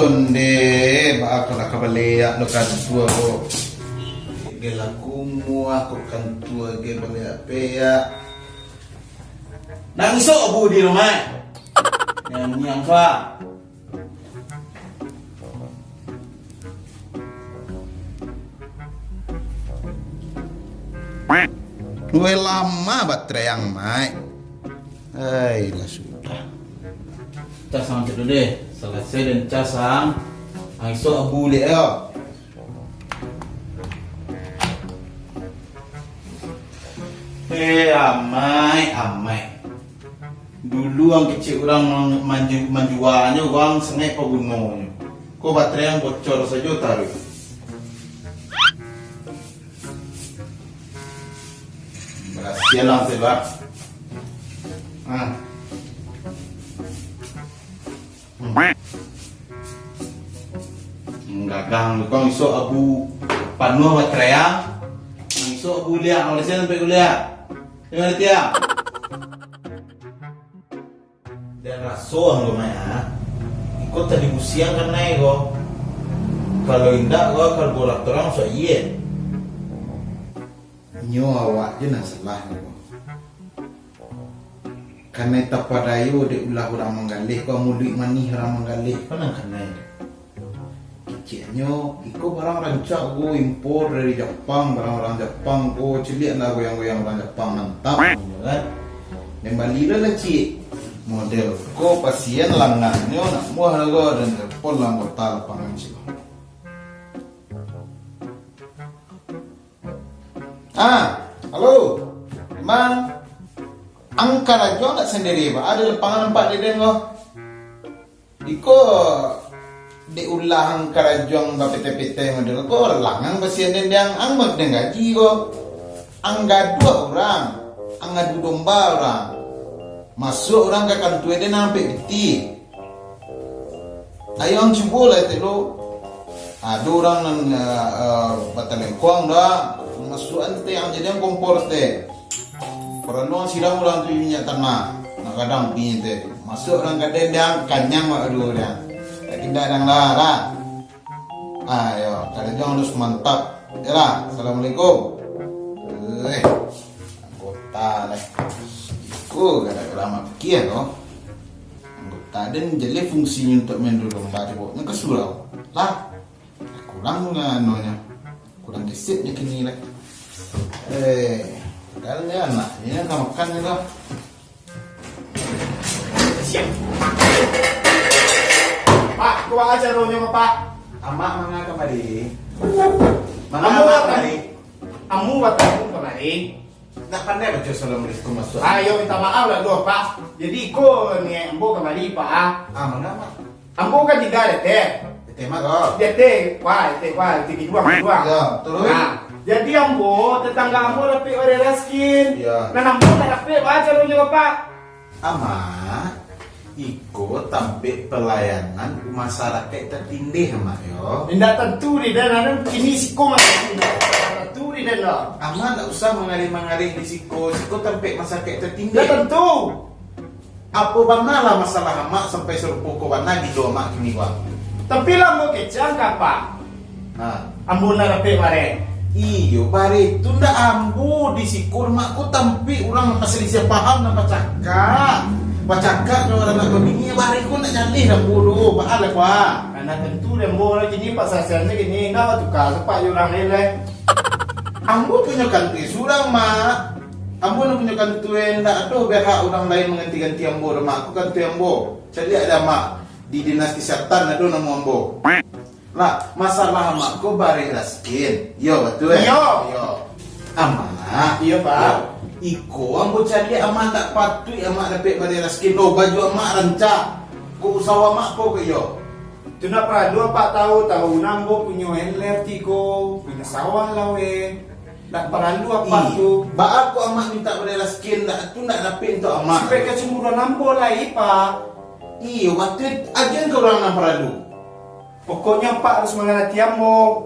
konde ba ako nakabaliya no kantua ko. Gela kumu ako kantua ge baliya peya. Nang iso abu di rumah. Yang fa. Dua lama baterai yang mai. Lah sudah. Casang dulu deh. Selesai dan casang. Aiso abu le yo. Amai. Dulu ang kecil orang menjualnya orang sengaja pembunuhnya. Kok baterai yang bocor saja taruh. Berhasil lah seba. Gagang kong iso abu panuh baterai yang iso abu lihat oleh saya sampai kuliah. Gimana dia? Dan raso ang lumaya. Ikut tadi busiang kan naik kok. Kalau indah kok karburator orang so iya. Nyo awak je nak salah ni ko. Karena tapadayo de ulah orang menggalih ko mulik manih orang menggalih ko nang kanai. Kecilnya iko barang rancak go impor dari Jepang, barang-barang Jepang go celik lah goyang-goyang orang Jepang mantap kan. Dan Bali lah cik model ko pasien langannya nak muah go dan telepon lang kota lapangan cik. Halo, Mang, angkar aja nggak sendiri, Pak? Ada lapangan empat deden kok. Iko diulah angkar aja nggak PT-PT model kok, langang pasien den yang angmak den gaji kok. Angga dua orang, angga domba orang, masuk orang ke kantor den sampai beti. Ayo ang cibo lah itu lo. Ada orang nang batalengkuang dah. Masukan teh yang jadi kompor teh. Perlu siram orang tu minyak tanah. Nak kadang pin teh. Masuk orang kadang yang kanyang mak dulu dia. Tak tidak yang lah. Ayo, kadang harus mantap. Yalah, assalamualaikum. Anggota lah. Ku gara-gara mak kia loh. Anggota dan jadi fungsinya untuk menurut lembaga bu. Nak kesurau. Lah, kurang anonya. Kurang gesitnya kini lah. Padahal ni anaknya nak makan ni lah. Siap. Pak, kuah aja rohnya Pak. Amak mana kemari? Amu batamu kemari. Nak pandai baca assalamualaikum masuk. Ayo minta maaf lah doh Pak. Jadi ko ni ambo kemari Pak. Mana mak? Ambo kan tiga dete. Tema kau. Dete, tiga dua. Ya, terus. Jadi ambo tetangga ambo dapat oleh raskin. Ya. Dan ambo tak dapat baca rohnya Pak. Amak ikut tampil pelayanan masyarakat tertindih mak yo. Tidak tentu di dan ini siko masih tentu di dan lah. Amak tak usah mengalih di siko tampil masyarakat tertindih. Tidak tentu. Apa bana lah masalah amak sampai serupa kau bana gitu amak kini gua. Tapi lah mau kecang Pak. Ambo nak dapat mare. Iyo bare itu ndak ambu di sikur makku tampi orang masih paham nama cakak orang nak begini bare ku nak jalih dah bulu baal lah Karena tentu dan bola gini pas sasarannya gini enggak tukar sepak orang lele. ambu punya kanti surang mak ambu nak punya kantu ndak ada berhak orang lain mengganti-ganti ambu mak aku kantu ambu jadi ada mak di dinas kesehatan ada nama ambu. Lah, masalah makku bare raskin. Yo betul. Yo. Amak. Iya Pak. Iko ambo cari amak tak patut amak dapat bare raskin. No baju amak rancak. Ku usaha amak ko yo. Itu nak pernah 2-4 tahun ambo punya handler tiko, punya sawah lawe. Tak perlu apa tu. Ba aku amak minta bare raskin tak tu nak dapat untuk amak. Sampai kecemburuan ambo lah Pak. Iyo waktu agen ke orang nak perlu. Pokoknya Pak harus mengerti ambo.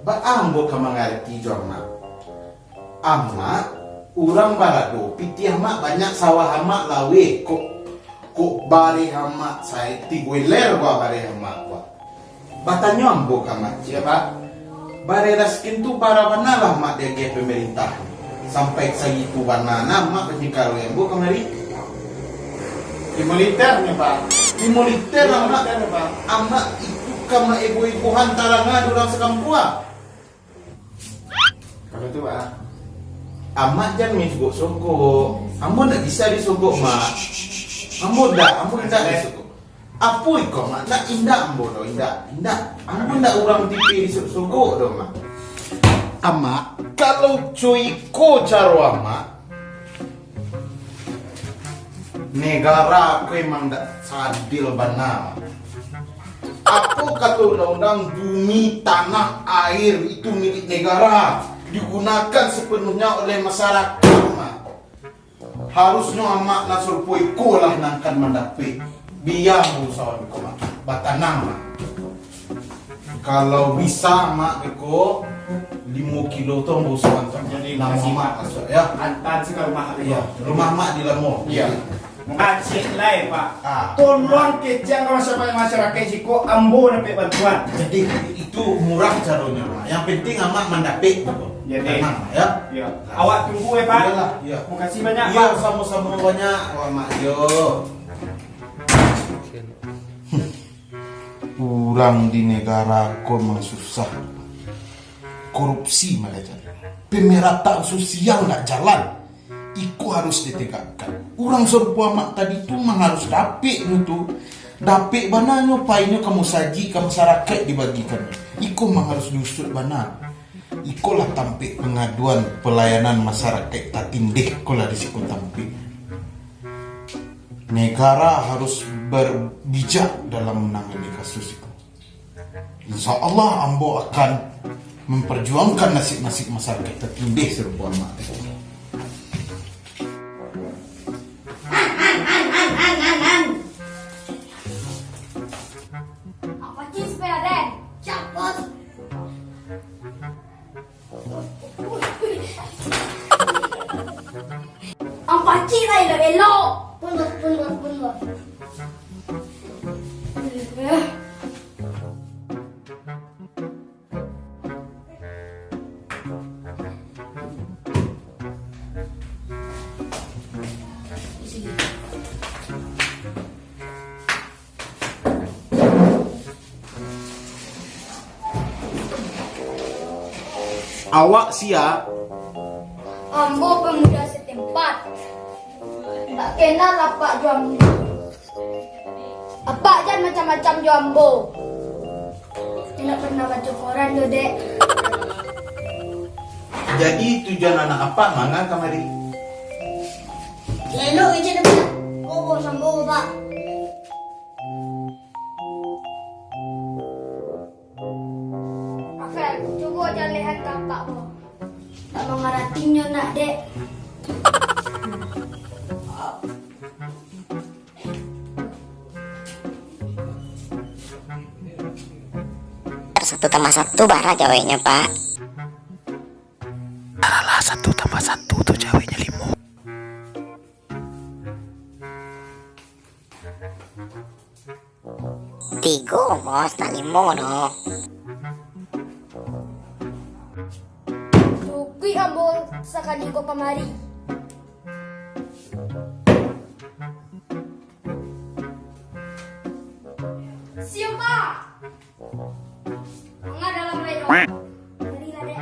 Ba ambo ka mengerti jo amak. Amak urang barado piti amak banyak sawah amak lawe kok bare amak saya tibuler gua bare amak gua. Batanyo ambo kamat. Iya Pak. Bare raskin tu para banalah mak dia pemerintah. Sampai segitu banana mak penyikaro yang bu kemari. Di militer nih Pak. Di militer Di amak militer, Pak. amak itu kama ibu-ibu hantarangan orang sekampua. Kalau itu Pak. Amak jangan misogok-sogok. Ambo ndak bisa disogok mak. Ambo ndak disogok. Apa iko mak? Ndak indah ambo do indah. Ambo ndak orang tipe disogok do mak. Amak kalau cuiko caro amak negara aku emang ndak sadil benar. Apa kata undang-undang bumi, tanah, air itu milik negara, digunakan sepenuhnya oleh masyarakat mak. Harusnya amak nasur poiko lah nangkan mendapat biar usaha beko mak batanang mak. Kalau bisa mak beko 5 kilo tuh mau usaha Jadi nama kasih mak Pak. masuk ya. Antar sih ke rumah Iya, rumah mak di Lamo. Iya. Aceh lain Pak. Ah. Tolong kejang masyarakat siko ambo dapat bantuan. Jadi itu murah caranya mak. Yang penting amak mendapat. Jadi. Tenang, Mak, ya. Iya. Awak tunggu ya Pak. Iyalah, iya. Terima kasih banyak Iya, Pak. sama-sama banyak. Wah, mak yo. Kurang di negara kau memang susah. Korupsi mereka. Pemerataan sosial nggak jalan. Iku harus ditegakkan. Orang serupa mak tadi tu memang harus dapik tu. Dapik bananya painnya kamu saji ke masyarakat dibagikan. Iku memang harus diusut benar. Ikulah tampik pengaduan pelayanan masyarakat tak tindih kolah di siku tampik. Negara harus berbijak dalam menangani kasus itu. Insya Allah ambo akan memperjuangkan nasib-nasib masyarakat tertindih serupa mak. Apa sih sepeda? Capos. Ang pachi na ilabelo. Punot. Awak siap? Ambo pemuda setempat. Tak kenal apa jambu. Apa jan macam-macam jambu. Tidak pernah baca koran lo dek. Jadi tujuan anak apa mana kamari? Lelo aja dah. Oh, sambo pak. Rafael, coba jangan lihat kakak mo. Tak mengaratinya nak dek. Satu tambah satu bara jawabnya Pak. Alah 1+1 tuh jawabnya 5. Tigo bos tak limo no. Cukup ambo sekali ko pamari. Siapa? Enggak dalam redo. Berilah dek.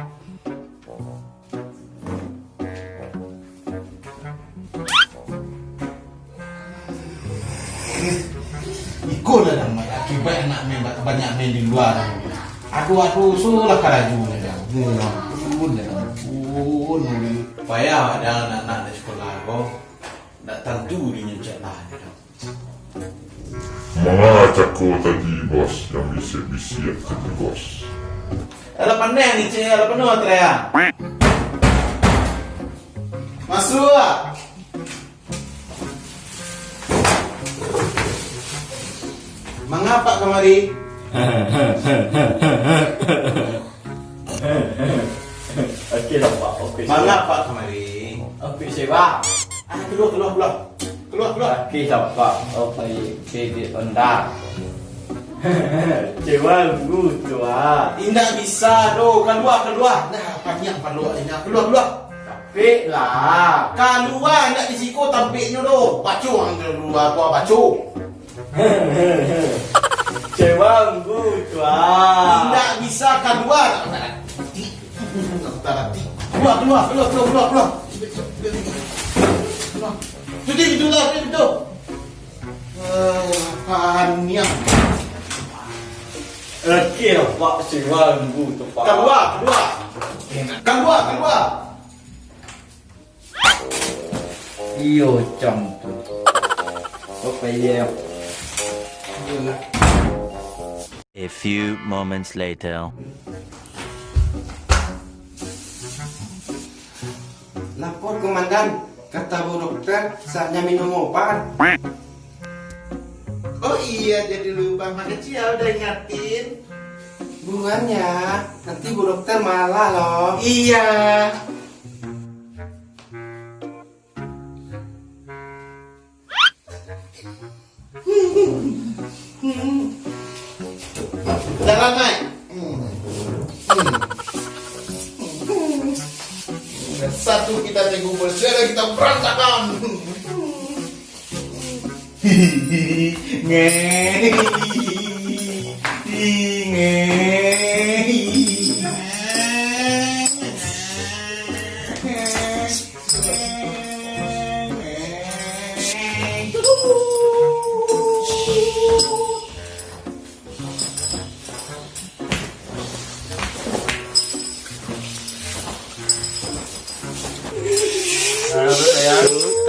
Ikulah dan mak akibat anak banyak main di luar. Aduh sulah karaju dah. Ampun. Payah ada anak-anak di sekolah kau. Tak tentu dinyecek lah. Mengajak kau tadi bos yang bisik-bisik tadi bos. Ada pandai ni cik, ada penuh teriak. Masuk. Mengapa kemari? Okey lah Pak, okey. Mengapa kemari? Okey sewa. Keluar. Okey lah Pak, okey kredit rendah. Cewangu tua. Tidak bisa do, keluar. Nah, banyak keluar ini, keluar. Tapi lah. Keluar, tidak disiko tampiknya do. Bacu ang keluar, tua bacu. Cewangu tua. Tidak bisa keluar. Keluar. Jadi itulah itu. Apanya? Oke lah pak. Cewangu tu pak. Keluar. Iyo campur. Apa ya? A few moments later. Lapor komandan, kata bu dokter saatnya minum obat. Oh iya, jadi lupa kecil udah ingatin. Buruan ya, nanti bu dokter malah loh. Iya. Jalan naik. Satu kita kumpul, suara kita berantakan.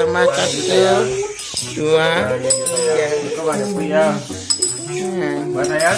Sama satu, dua, tiga. Kau banyak punya. Buat saya.